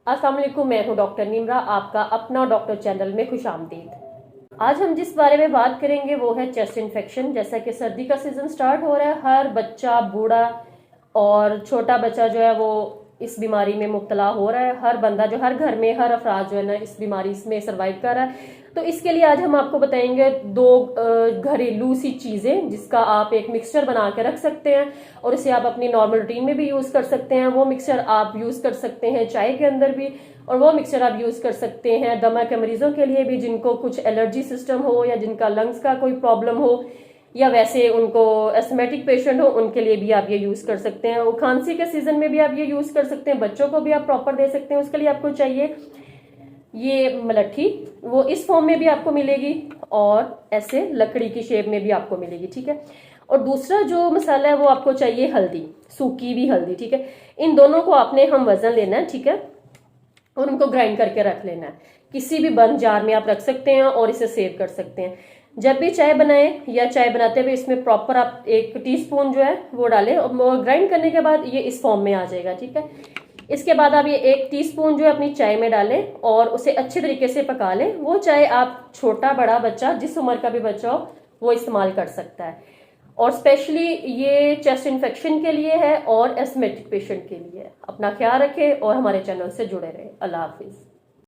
अस्सलाम वालेकुम, मैं हूं डॉक्टर निम्रा, आपका अपना डॉक्टर चैनल में खुशामदीद। आज हम जिस बारे में बात करेंगे वो है चेस्ट इन्फेक्शन। जैसा कि सर्दी का सीजन स्टार्ट हो रहा है, हर बच्चा, बूढ़ा और छोटा बच्चा जो है वो इस बीमारी में मुब्तला हो रहा है। हर बंदा जो हर घर में, हर अफराद जो है ना इस बीमारी में सर्वाइव कर रहा है। तो इसके लिए आज हम आपको बताएंगे दो घरेलू सी चीजें जिसका आप एक मिक्सचर बना के रख सकते हैं और इसे आप अपनी नॉर्मल रूटीन में भी यूज कर सकते हैं। वो मिक्सचर आप यूज कर सकते हैं चाय के अंदर भी, और वो मिक्सचर आप यूज कर सकते हैं दमा के मरीजों के लिए भी, जिनको कुछ एलर्जी सिस्टम हो या जिनका लंग्स का कोई प्रॉब्लम हो या वैसे उनको एस्थमेटिक पेशेंट हो, उनके लिए भी आप ये यूज कर सकते हैं। और खांसी के सीजन में भी आप ये यूज कर सकते हैं, बच्चों को भी आप प्रॉपर दे सकते हैं। उसके लिए आपको चाहिए ये मलट्ठी, वो इस फॉर्म में भी आपको मिलेगी और ऐसे लकड़ी की शेप में भी आपको मिलेगी, ठीक है। और दूसरा जो मसाला है वो आपको चाहिए हल्दी, सूखी भी हल्दी, ठीक है। इन दोनों को आपने हम वजन लेना है, ठीक है, और उनको ग्राइंड करके रख लेना है। किसी भी बंद जार में आप रख सकते हैं और इसे सेव कर सकते हैं। जब भी चाय बनाए या चाय बनाते हुए इसमें प्रॉपर आप 1 टीस्पून जो है वो डालें, और ग्राइंड करने के बाद ये इस फॉर्म में आ जाएगा, ठीक है। इसके बाद आप ये 1 टीस्पून जो है अपनी चाय में डालें और उसे अच्छे तरीके से पका लें। वो चाय आप छोटा बड़ा बच्चा, जिस उम्र का भी बच्चा हो, वो इस्तेमाल कर सकता है। और स्पेशली ये चेस्ट इन्फेक्शन के लिए है और एस्थमेटिक पेशेंट के लिए है। अपना ख्याल रखें और हमारे चैनल से जुड़े रहें। अल्लाह हाफिज।